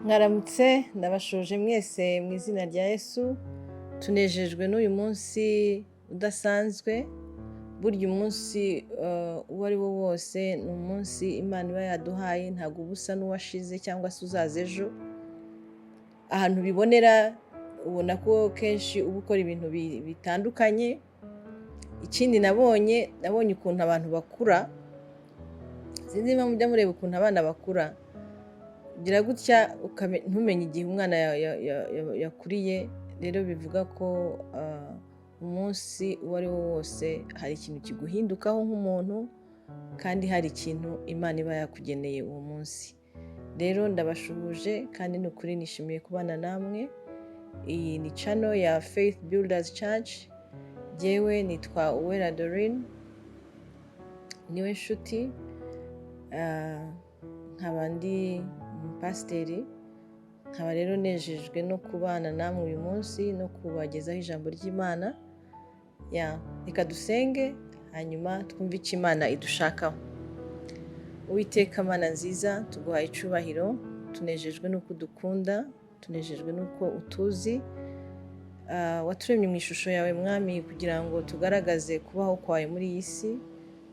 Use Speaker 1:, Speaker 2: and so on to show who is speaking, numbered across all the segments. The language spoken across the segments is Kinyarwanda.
Speaker 1: Mwaramutse ndabashoje mwese mu izina rya Yesu, tunejejwe n'uyu munsi udasanzwe. Burya umunsi uwo ari wo wose ni umunsi Imana iba yaduhaye, ntabwo uba usa n'uwashize cyangwa se uzaza ejo. Ahantu bibonera ubona ko kenshi uba ukora ibintu bitandukanye. Ikindi nabonye ukuntu abantu bakura, sinzi niba mujya mureba ukuntu abana bakura, ugira gutya ntumenye igihe umwana yakuriye. Rero bivuga ko umunsi uwo ari wo wose hari ikintu kiguhindukaho nk'umuntu, kandi hari ikintu Imana iba yakugeneye uwo munsi. Rero ndabashuhuje kandi ni ukuri nishimiye kubana namwe. Iyi ni channel ya Faith Builders Church. Jyewe nitwa Uwera Dorine, niwe nshuti, nkaba ndi umupasiteri, nkaba rero nejejwe no kubana namwe uyu munsi no kubagezaho ijambo ry'Imana. Reka dusenge hanyuma twumve icyo Imana idushakaho. Uwiteka Mana nziza, tuguhaye icyubahiro, tunejejwe n'uko udukunda, tunejejwe n'uko utuzi. Waturemye mu ishusho yawe Mwami, kugira ngo tugaragaze kubaho kwawe muri iyi si.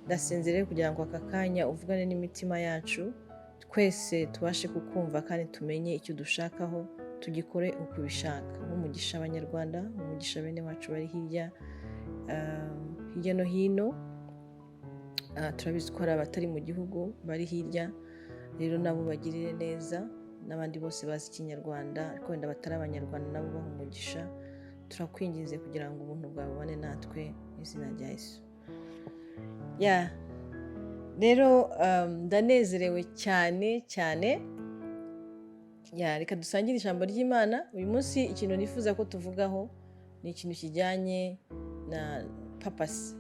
Speaker 1: Ndasenze rero kugira ngo aka kanya uvugane n'imitima yacu, twese tubashe kukumva kandi tumenye icyo dushakaho, tugikore uko ubishaka. Umugisha abanyarwanda, umugisha bene wacu bari hirya no hino. Turabizi ko hari abatari mu gihugu bari hirya, rero nabo bagirire neza, n'abandi bose bazi ikinyarwanda ariko wenda batari abanyarwanda nabo baha umugisha. Turakwinginze kugira ngo ubuntu bwawe bubane natwe mu izina rya Yesu. Rero ndanezerewe cyane. Reka dusangire ijambo ry'Imana. Uyu munsi ikintu nifuza ko tuvugaho ni ikintu kijyanye na papasi.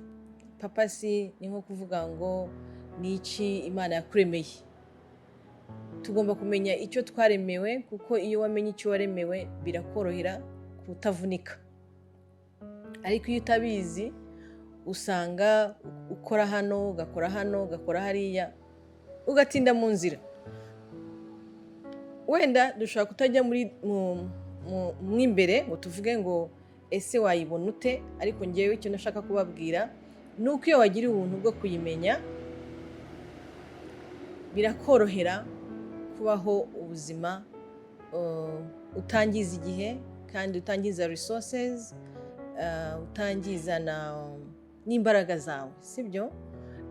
Speaker 1: Papasi ni nko kuvuga ngo ni iki Imana yakuremeye. Tugomba kumenya icyo twaremewe, kuko iyo wamenye icyo waremewe birakorohera kutavunika. Ariko iyo utabizi usanga ukora hano, ugakora hano, ugakora hariya, ugatinda mu nzira. Wenda dushobora kutajya mu imbere ngo tuvuge ngo ese wayibona ute, ariko ngewe icyo nashaka kubabwira ni uko iyo wagira ubuntu bwo kuyimenya, birakorohera kubaho ubuzima utangiza igihe kandi utangiza resources, utangiza n'imbaraga zawe, sibyo?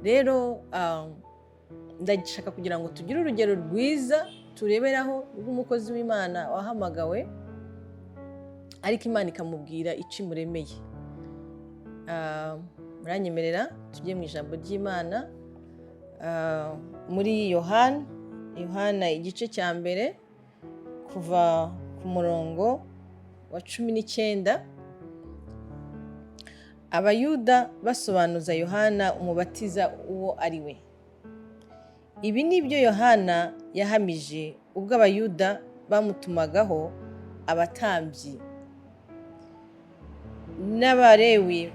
Speaker 1: Rero ndashaka kugira ngo tugire urugero rwiza tureberaho rw'umukozi w'Imana wahamagawe, ariko Imana ikamubwira icyo imuremeye. Muranyemerera tujye mu ijambo ry'Imana, muri Yohana igice cya mbere kuva ku murongo wa 19. Abayuda basobanuza Yohana umubatiza uwo ari we. Ibi ni byo Yohana yahamije ubwo Abayuda bamutumagaho abatambyi n'Abalewi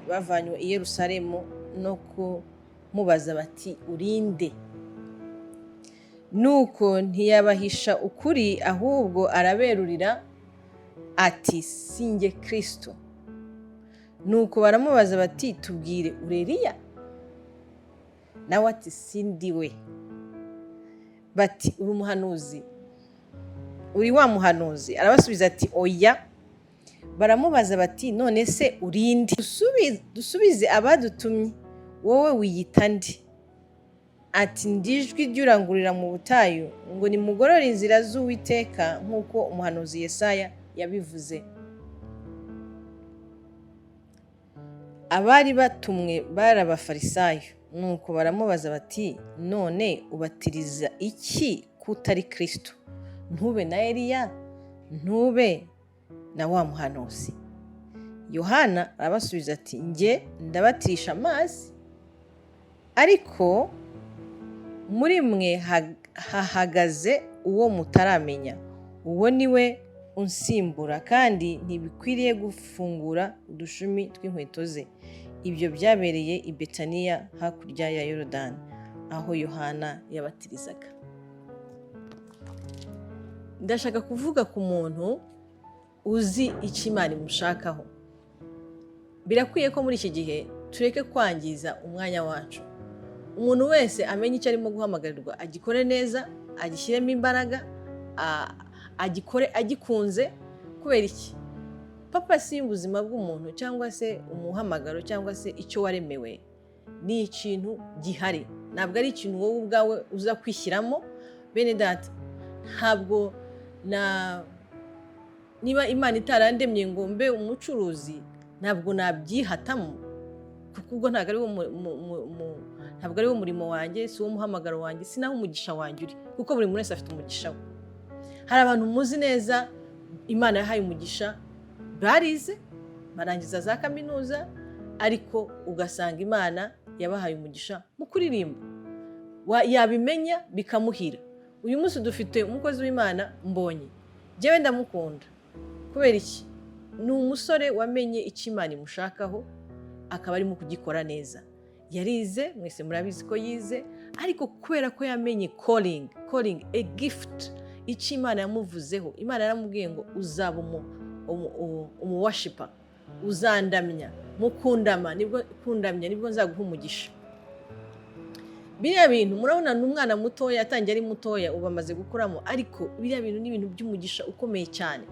Speaker 1: bavanywe i Yerusalemu no kumubaza bati urinde. Nuko ntiyabahisha ukuri, ahubwo araberurira ati sinjye Kristo. Nuko baramubaza bati tubwire, uri Eliya? Nawe ati sindi we. Bati uri umuhanuzi, uri wa muhanuzi? Arabasubiza ati oya. Baramubaza bati none se urinde? Dusubize abadutumye, wowe wiyita nde? Ati ndi ijwi ry'urangurira mu butayu ngo nimugorore inzira z'Uwiteka, nk'uko umuhanuzi Yesaya yabivuze. Abari batumwe bari Abafarisayo. Nuko baramubaza bati none ubatiriza iki ko utari Kristo? Ntube na Eliya, ntube na wa muhanuzi? Yohana arabasubiza ati njye ndabatirisha amazi, ariko muri mwe hahagaze uwo mutaramenya, uwo ni we unsimbura, kandi ntibikwiriye gufungura udushumi tw'inkweto ze. Ibyo byabereye i Betaniya hakurya ya Yorodani, aho Yohana yabatirizaga. ndashaka kuvuga ku muntu uzi icyo Imana imushakaho. Birakwiye ko muri iki gihe tureke kwangiza umwanya wacu. Umuntu wese amenye icyo arimo guhamagarirwa, agikore neza, agishyiremo imbaraga, agikore agikunze. Kubera iki? Papa si ubuzima bw'umuntu cyangwa se umuhamagaro cyangwa se icyo waremewe ni ikintu gihari, ntabwo ari ikintu wowe ubwawe uza kwishyiramo. Bene data, ntabwo niba Imana itarandemye ngo mbe umucuruzi, ntabwo nabyihatamo, kuko ubwo ntabwo ari wo murimo wanjye, si wo muhamagaro wanjye, si naho umugisha wanjye uri, kuko buri muntu wese afite umugisha we. Hari abantu muzi neza Imana yahaye umugisha, barize barangiza za kaminuza, ariko ugasanga Imana yabahaye umugisha mu kuririmba, yabimenya bikamuhira. Uyu munsi dufite umukozi w'Imana Mbonyi, njyewe ndamukunda. Kubera iki? Ni umusore wamenye icyo Imana imushakaho, akaba arimo kugikora neza. Yarize, mwese murabizi ko yize, ariko kubera ko yamenye calling, a gift, icyo Imana yamuvuzeho. Imana yaramubwiye ngo uzaba umuworshiper, uzandamya, mukundamya nibwo nzaguha umugisha. Biriya bintu murabona, ni umwana mutoya, atangiye ari mutoya, ubu amaze gukuramo, ariko biriya bintu ni ibintu by'umugisha ukomeye cyane.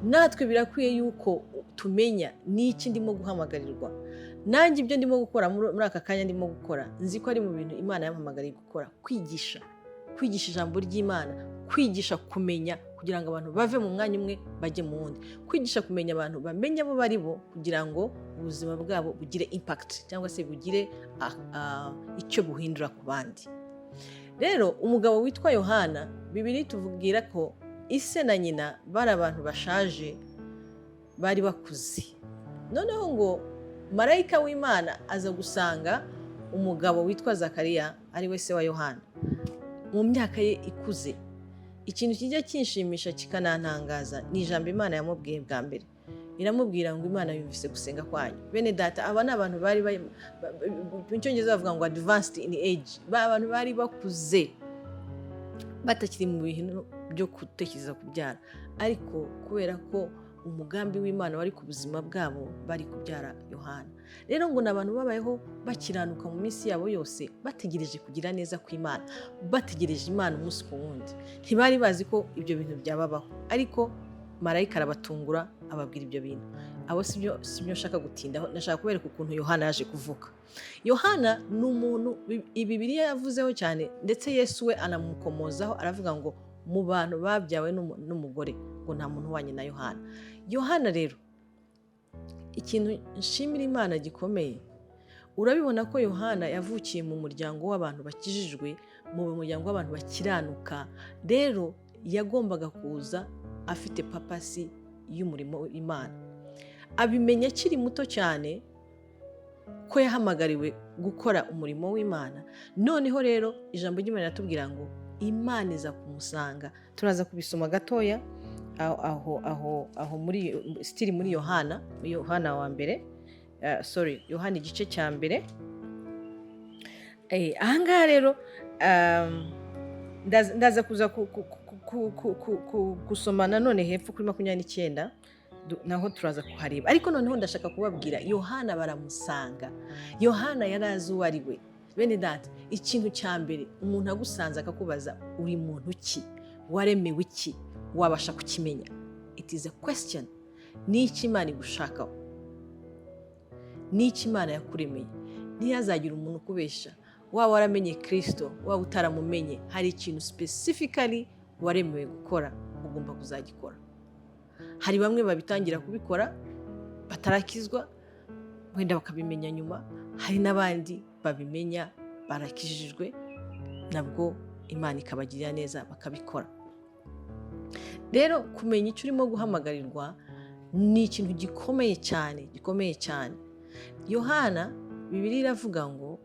Speaker 1: Natwe birakwiye yuko tumenya n'iki ndimo guhamagarirwa. Nanjye ibyo ndimo gukora muri aka kanya ndimo gukora, nzi ko ari mu bintu Imana yampamagariye gukora: kwigisha ijambo ry'Imana, kwigisha kumenya, kugira ngo abantu bave mu mwanya umwe bajye mu wundi, kwigisha kumenya abantu bamenye abo bari bo, kugira ngo ubuzima bwabo bugire impact cyangwa se bugire icyo buhindura ku bandi. Rero umugabo witwa Yohana, Bibiliya itubwira ko ise na nyina bari abantu bashaje, bari bakuze. Noneho ngo marayika w'Imana aza gusanga umugabo witwa Zakariya, ari we se wa Yohana, mu myaka ye ikuze. Ikintu kijya kinshimisha kikanantangaza ni ijambo Imana yamubwiye bwa mbere. Iramubwira ngo Imana yumvise gusenga kwanyu. Bene data, aba ni abantu bari mu Cyongereza bavuga ngo advanced in age, abantu bari bakuze, batakiri mu bintu byo gutekereza kubyara, ariko kubera ko umugambi w'Imana wari ku buzima bwabo, bari kubyara Yohana. Rero ngo n'abantu babayeho bakiranuka mu minsi yabo yose, bategereje kugira neza kw'Imana, bategereje Imana umunsi ku wundi. Ntibari bazi ko ibyo bintu byababaho, ariko marayika arabatungura, ababwira ibyo bintu. Abo si byo nshaka gutindaho, nashaka kubereka ukuntu Yohana yaje kuvuka. Yohana ni umuntu Bibiliya yavuzeho cyane, ndetse Yesu we anamukomozaho, aravuga ngo mu bantu babyawe n'umugore ngo nta muntu uhwanye na Yohana. Yohana rero, ikintu nshimira Imana gikomeye, urabibona ko Yohana yavukiye mu muryango w'abantu bakijijwe, mu muryango w'abantu bakiranuka. Rero yagombaga kuza afite papasi y'umurimo w'Imana. Abimenya akiri muto cyane ko yahamagariwe gukora umurimo w'Imana. Noneho rero ijambo ry'Imana riratubwira ngo Imana iza kumusanga. Turaza kubisoma gatoya aho muri stili muri Yohana wa mbere, Yohana igice cya mbere. Ahangaha rero ndaza kuza gusoma nanone hepfo kuri 29, naho turaza kuhareba. Ariko noneho ndashaka kubabwira, Yohana baramusanga. Yohana yari azi uwo ari we. Bene data, ikintu cya mbere umuntu agusanze akakubaza uri muntu ki, waremewe iki, wabasha kukimenya. It is a question. Ni iki Imana igushakaho? Ni iki Imana yakuremeye? Ntihazagira umuntu ukubesha. Waba waramenye Kristo, waba utaramumenye, hari ikintu specifically waremewe gukora, ugomba kuzagikora. Hari bamwe babitangira kubikora batarakizwa, wenda bakabimenya nyuma. Hari n'abandi babimenya barakijijwe, nabwo Imana ikabagirira neza bakabikora. Rero kumenya icyo urimo guhamagarirwa ni ikintu gikomeye cyane. Yohana, Bibiliya iravuga ngo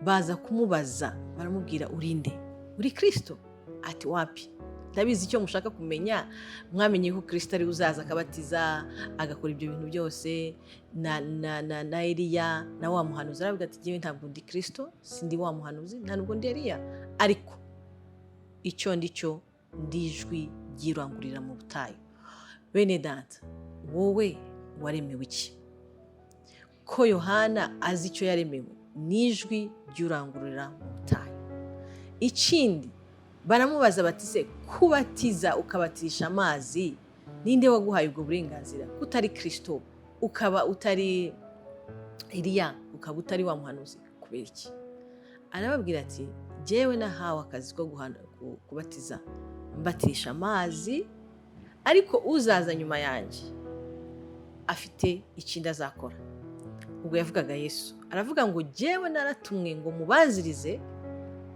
Speaker 1: baza kumubaza, baramubwira urinde? Uri Kristo? Ati wapi? Ndabizi icyo mushaka kumenya, mwamenye ko Kristo ari uzaza akabatiza, agakora ibyo bintu byose, na Eliya na wa muhanuzi. Aravuga ati jyewe ntabwo ndi Kristo, sindi wa muhanuzi, nta nubwo ndi Eliya, ariko icyo ndi cyo ndi ijwi ryirangurira mu butayu. Bene data, wowe waremewe iki? Ko Yohana azi icyo yaremewe, n'ijwi ry'urangurura mu butayu. Ikindi baramubaza bati se kubatiza ukabatirisha amazi, ninde waguhaye ubwo burenganzira? Utari Kristo, ukaba utari Eliya, ukaba utari wa muhanuzi, kubera iki? Arababwira ati jyewe nahawe akazi ko kubatiza, mbatirisha amazi, ariko uzaza nyuma yanjye afite ikindi azakora. Ubwo yavugaga Yesu, aravuga ngo jyewe naratumwe ngo mubanzirize,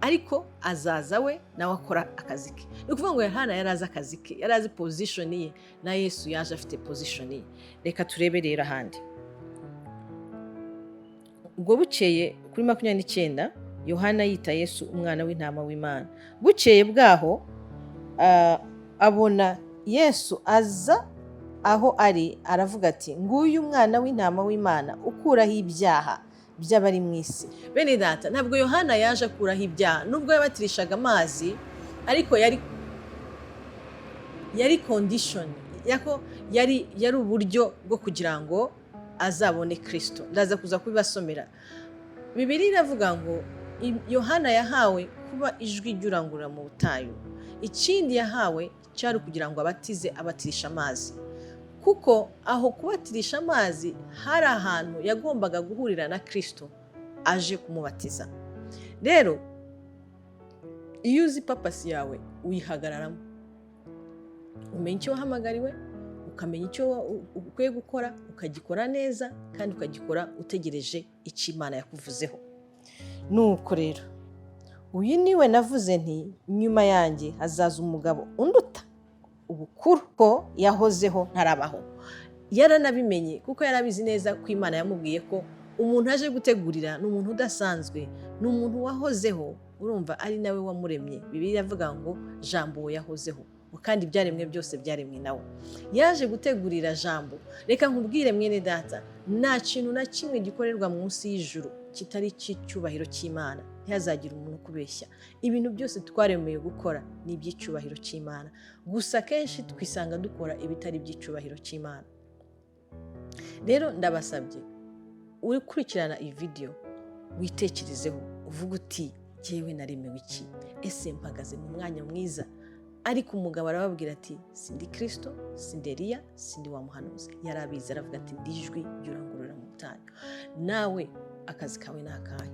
Speaker 1: ariko azaza we nawe akora akazi ke. Ni ukuvuga ngo Yohana yari azi akazi ke, yari azi position ye, na Yesu yaje afite position ye. Reka turebe rero ahandi. Ubwo bukeye kuri 29, Yohana yita Yesu umwana w'intama w'Imana. Bukeye bwaho abona Yesu aza aho ari, aravuga ati nguyu umwana w'intama w'Imana ukuraho ibyaha by'abari mu isi. Bene data, ntabwo Yohana yaje akuraho ibyaha, nubwo yabatirishaga amazi, ariko yari condition, yari uburyo bwo kugira ngo azabone Kristo. Ndaza kuza kubibasomera. Bibiliya iravuga ngo Yohana yahawe kuba ijwi ry'urangurura mu butayu. Ikindi yahawe cyari kugira ngo abatirisha amazi, kuko aho kubatirisha amazi hari ahantu yagombaga guhurira na Kristo aje kumubatiza. Rero iyo uzi papasi yawe uyihagararamo, umenya icyo wahamagariwe, ukamenya icyo ukwiye gukora, ukagikora neza, kandi ukagikora utegereje icyo Imana yakuvuzeho. Nuko rero uyu niwe navuze nti nyuma yanjye hazaza umugabo unduta ubukuru, ko yahozeho ntarabaho. Yaranabimenye kuko yarabizi neza ko Imana yamubwiye ko umuntu aje gutegurira ni umuntu udasanzwe, ni umuntu wahozeho. Urumva ari nawe wamuremye. Bibiliya iravuga ngo Jambo yahozeho, kandi ibyaremwe byose byaremwe nawe. Yaje gutegurira Jambo. Reka nkubwire mwene data, nta kintu na kimwe gikorerwa munsi y'ijuru kitari cy'icyubahiro cy'Imana. Ntihazagira umuntu kubeshya. Ibintu byose twaremeye gukora ni iby'icyubahiro cy'Imana. Gusa kenshi twisanga dukora ibitari iby'icyubahiro cy'Imana. Rero ndabasabye uri kurikirana iyi video, witekerezeho, uvuga uti jyewe naremewe iki? Ese mpagaze mu mwanya mwiza? Ariko umugabo arababwira ati sindi Kristo, sindi Eliya, sindi wa muhanuzi. Yarabizi, aravuga ati ndijwi ry'urangurura mu butayu. Nawe akazi kawe ni akahe?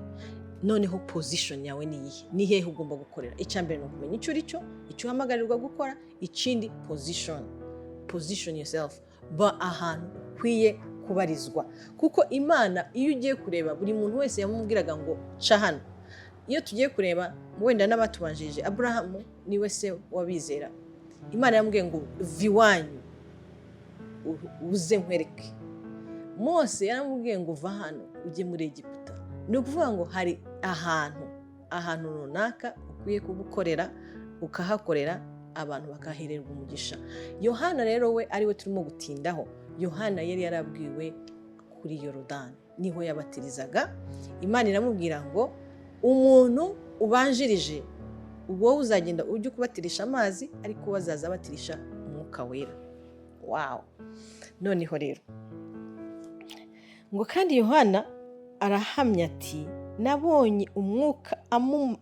Speaker 1: Noneho position yawe ni iyihe? Ni hehe ugomba gukorera? Icyambere ni ukumenya icyo uri cyo, icyo uhamagarirwa gukora. Ikindi position yourself, ba ahantu ukwiye kubarizwa. Kuko Imana iyo ugiye kureba, buri muntu wese yamubwiraga ngo ca hano. Iyo tugiye kureba wenda n'abatubanjirije, Aburahamu niwe se wabizera. Imana yamubwiye ngo viwanyu uze nkwereke. Mose yaramubwiye ngo va hano ujye muri Egiputa. Ni ukuvuga ngo hari ahantu runaka ukwiye kugukorera, ukahakorera, abantu bakahererwa umugisha. Yohana rero we ariwe turimo gutindaho. Yohana yari yarabwiwe kuri Yorodani, niho yabatirizaga. Imana iramubwira ngo umuntu ubanjirije wowe uzagenda ujye kubatirisha amazi, ariko bazaza batirisha umwuka wera. Wow! Noneho rero ngo kandi Yohana arahamya ati nabonye umwuka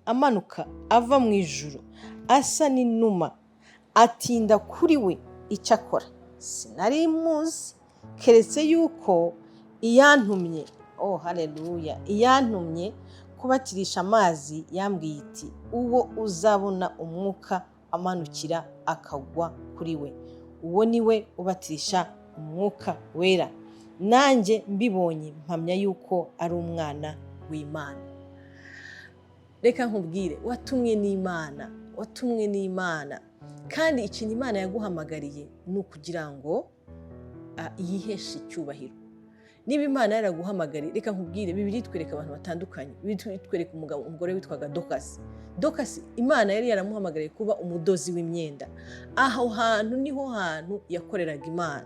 Speaker 1: amanuka ava mu ijuru asa n'inuma, atinda kuri we. Icyo akora sinari muzi, keretse yuko iyantumye, haleluya, iyantumye kubatirisha amazi yambwiye iti uwo uzabona umwuka amanukira akagwa kuri we, uwo niwe ubatirisha umwuka wera. Nanjye mbibonye mpamya yuko ari umwana w'Imana. Reka nkubwire, watumwe n'Imana, kandi ikintu Imana yaguhamagariye ni ukugira ngo yiheshe icyubahiro. Niba Imana yaraguhamagariye, reka nkubwire, Bibiliya itwereka abantu batandukanye. Bibiliya itwereka umugore witwaga Dokasi. Imana yari yaramuhamagariye kuba umudozi w'imyenda. Aho hantu niho hantu yakoreraga Imana.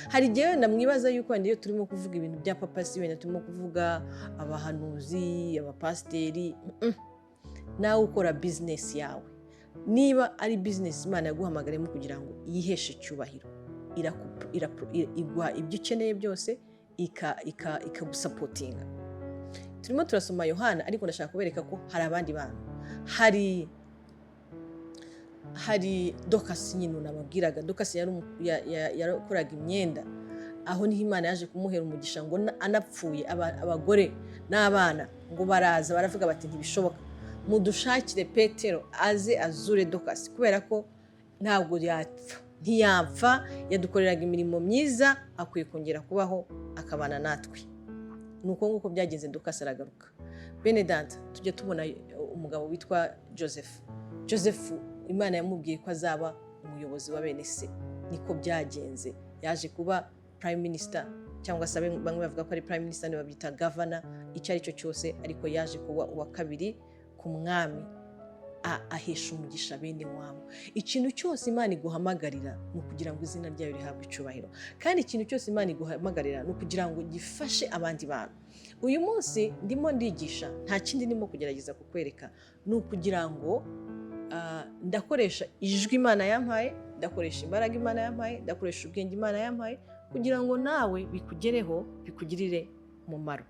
Speaker 1: Hari igihe wenda mwibaza yuko wenda iyo turimo kuvuga ibintu bya papasi, wenda turimo kuvuga abahanuzi, abapasiteri, nawe ukora bizinesi yawe. niba ari business Imana yaguhamagaremo kugira ngo yiheshe icyubahiro, iguha ibyo ukeneye byose, ikagusapotinga. Turimo turasoma Yohana, ariko ndashaka kubereka ko hari abandi bantu. Hari Dorcas nyine nababwiraga. Dorcas yakoraga imyenda, aho niho Imana yaje kumuhera umugisha ngo anapfuye abagore n'abana ngo baraza baravuga bati ntibishoboka, mudushakire Petero aze azure Dorcas, kubera ko ntabwo ntiyapfa, yadukoreraga imirimo myiza, akwiye kongera kubaho akabana natwe. Nuko nguko byagenze, Dorcas aragaruka. Bene data, tujya tubona umugabo witwa Joseph Imana yamubwiye ko azaba umuyobozi wa bene se, niko byagenze. Yaje kuba prime minister, cyangwa se bamwe bavuga ko ari prime minister, ne babyita governor, icyo ari cyo cyose, ariko yaje kuba uwa kabiri ku mwami, ahesha umugisha bene wabo. Ikintu cyose Imana iguhamagarira ni ukugira ngo izina ryayo rihabwe icyubahiro, kandi ikintu cyose Imana iguhamagarira ni ukugira ngo gifashe abandi bantu. Uyu munsi ndimo ndigisha, nta kindi ndimo kugerageza kukwereka, ni ukugira ngo ndakoresha ijwi Imana yampaye, ndakoresha imbaraga Imana yampaye, ndakoresha ubwenge Imana yampaye, kugira ngo nawe bikugereho, bikugirire umumaro.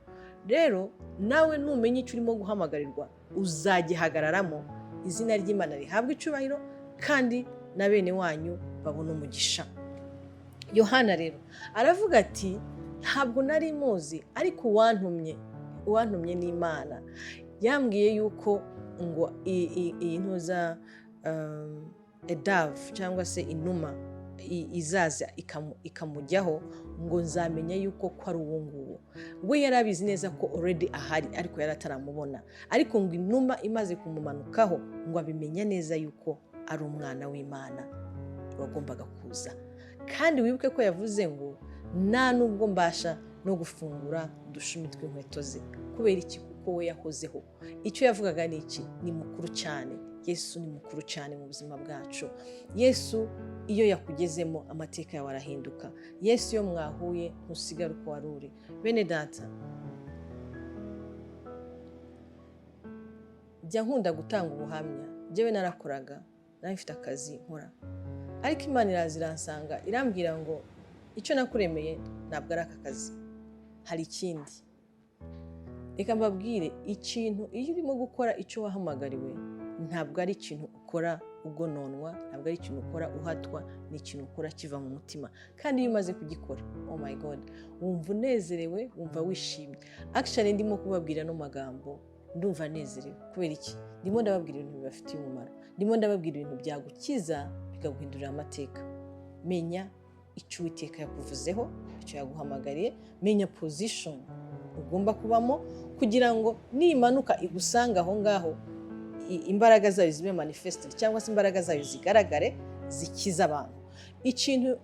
Speaker 1: Rero nawe numenye icyo urimo guhamagarirwa, uzagihagararamo, izina ry'Imana rihabwe icyubahiro, kandi na bene wanyu babona umugisha. Yohana rero aravuga ati, ntabwo nari muzi, ariko uwantumye n'Imana yambwiye yuko ngo iyi ntuza dove cyangwa se inuma izaza ikamujyaho, ngo nzamenya yuko ko ari uwo nguwo. We yari abizi neza ko already ahari, ariko yari ataramubona. Ariko ngo inuma imaze kumumanukaho, ngo abimenya neza yuko ari umwana w'Imana wagombaga kuza. Kandi wibuke ko yavuze ngo nta nubwo mbasha no gufungura udushumi tw'inkweto ze. Kubera iki? Kuko we yahozeho. Icyo yavugaga ni iki? Ni mukuru cyane. Yesu ni mukuru cyane mu buzima bwacu. Yesu iyo yakugezemo, amateka yawe arahinduka. Yesu iyo mwahuye, ntusigara uko wari uri. Bene data, jya nkunda gutanga ubuhamya. Njyewe narakoraga, nari mfite akazi nkora, ariko Imana iransanga irambwira ngo icyo nakuremeye ntabwo ari aka kazi, hari ikindi. Reka mbabwire, ikintu iyo urimo gukora icyo wahamagariwe, ntabwo ari ikintu ukora ugononwa, ntabwo ari ikintu ukora uhatwa, ni ikintu ukora kiva mu mutima. Kandi iyo umaze kugikora, oh my God, wumva unezerewe, wumva wishimye. Actually ndimo kubabwira no magambo, ndumva nezerewe. Kubera iki? Ndimo ndababwira ibintu bibafitiye umumaro, ndimo ndababwira ibintu byagukiza, bikaguhindurira amateka. Menya icyo Uwiteka yakuvuzeho, icyo yaguhamagariye, menya position ugomba kubamo, kugira ngo nimanuka igusanga aho ngaho, imbaraga zayo zibe manifested, cyangwa se imbaraga zayo zigaragare, zikiza abantu. Ikintu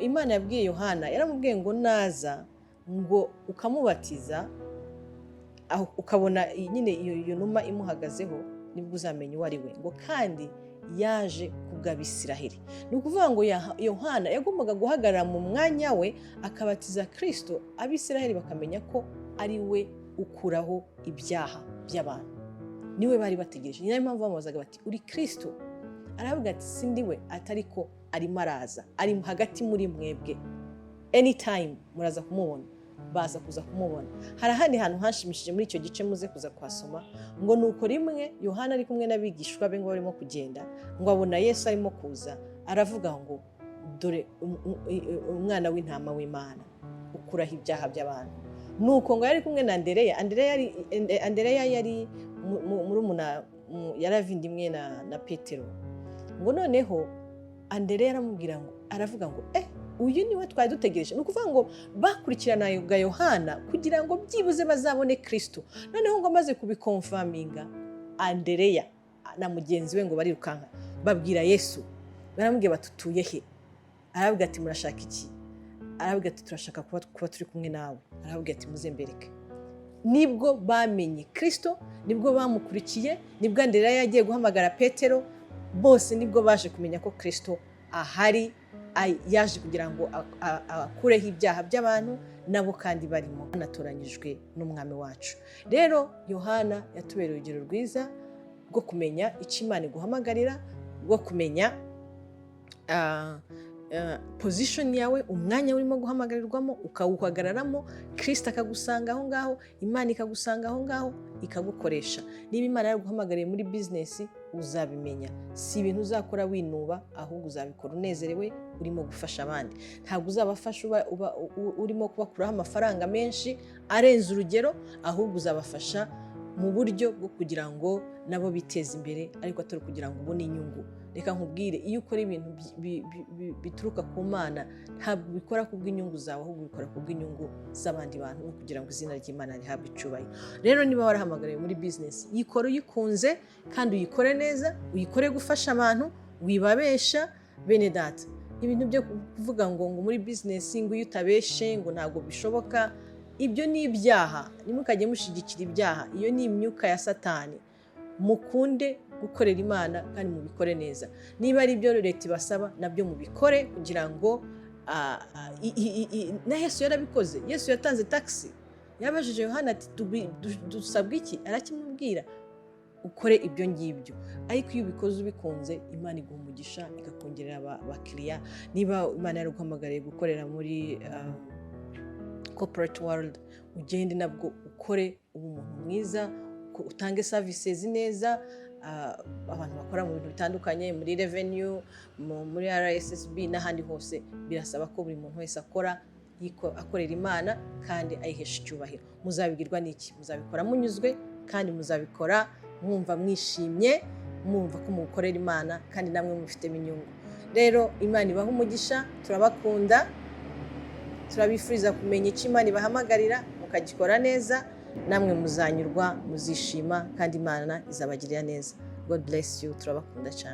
Speaker 1: Imana yabwiye Yohana, yaramubwiye ngo naza ngo ukamubatiza, ukabona nyine iyo numa imuhagazeho, nibwo uzamenya uwo ari we. Ngo kandi yaje kubw'Abisiraheli. Ni ukuvuga ngo Yohana yagombaga guhagarara mu mwanya we, akabatiza Kristo, Abisiraheli bakamenya ko ari we ukuraho ibyaha by'abantu. Niwe bari bategereje. Ni nayo mpamvu bamubazaga bati, uri Kristo? Aravuga ati, sindi we, atari ko arimo araza, ari hagati muri mwebwe, anytime muraza kumubona. Baza kuza kumubona. Hari ahandi hantu hashimishije muri icyo gice, muze kuza kuhasoma, ngo nuko rimwe Yohana ari kumwe n'abigishwa be ngo barimo kugenda, ngo abona Yesu arimo kuza, aravuga ngo dore umwana w'intama w'Imana ukuraho ibyaha by'abantu. Nuko ngo yari kumwe na Andereya yari murumuna, yaravindimwe na Petero. Ngo noneho Andereya aramubwira ngo, aravuga ngo uyu niwe twari dutegereje. Ni ukuvuga ngo bakurikiranaga Yohana kugira ngo byibuze bazabone Kristo. Noneho ngo amaze kubikonfaminga, Andereya na mugenzi we ngo barirukanka babwira Yesu, baramubwira batutuye he? Aravuga ati, murashaka iki? Aravuga ati, turashaka kuba turi kumwe nawe. Aravuga ati, muze mbereke. Nibwo bamenye Kristo, nibwo bamukurikiye, nibwo Andereya yagiye guhamagara Petero, bose nibwo baje kumenya ko Kristo ahari, yaje kugira ngo akureho ibyaha by'abantu, nabo kandi barimo banatoranyijwe n'umwami wacu. Rero Yohana yatubereye urugero rwiza, bwo kumenya icyo Imana iguhamagarira, bwo kumenya position yawe, umwanya urimo guhamagarirwamo ukawuhagararamo, Kristo akagusanga aho ngaho, Imana ikagusanga aho ngaho ikagukoresha. Niba Imana yaraguhamagariye muri business uzabimenya, si ibintu uzakora winuba, ahubwo uzabikora unezerewe urimo gufasha abandi. Ntabwo uzabafasha urimo kubakuraho amafaranga menshi arenze urugero, ahubwo uzabafasha mu buryo bwo kugira ngo nabo biteze imbere, ariko atari kugira ngo ubone inyungu. Reka nkubwire, iyo ukora ibintu bituruka ku Mana, ntabwo ubikora kubw'inyungu zawe, ahubwo ubikora kubw'inyungu z'abandi bantu, no kugira ngo izina ry'Imana rihabwe icyubahiro. Rero niba warahamagariwe muri business, yikore uyikunze kandi uyikore neza, uyikore gufasha abantu, wibabesha. Bene data, ibintu byo kuvuga ngo muri business ngo iyo utabeshe ngo ntabwo bishoboka, ibyo ni ibyaha. Nimukajye mushigikira ibyaha, iyo ni imyuka ya Satani. Mukunde gukorera Imana kandi mubikore neza. Niba ari ibyo leta ibasaba, nabyo mubikore, kugira ngo na Yesu yarabikoze. Yesu yatanze taxi, yabajije Yohana ati dusabwa iki, arakimubwira. Ukore ibyo ngibyo, ariko iyo ubikoze ubikunze, Imana iguha umugisha, ikakongerera abakiriya. Niba Imana yaraguhamagariye gukorera muri corporate world, ugende nabwo ukore, uba umuntu mwiza, utange services neza. Abantu bakora mu bintu bitandukanye, muri revenue, muri RSSB n'ahandi hose, birasaba ko buri muntu wese akorera Imana kandi ayihesha icyubahiro. Muzabigirwa n'iki? Muzabikora munyuzwe, kandi muzabikora mwumva mwishimye, mwumva ko mukorera Imana kandi namwe mufitemo inyungu. Rero Imana ibaha umugisha, turabakunda, turabifuriza kumenya icyo Imana ibahamagarira, mukagikora neza, namwe muzanyurwa, muzishima, kandi Imana izabagirira neza. God bless you, turabakunda cyane.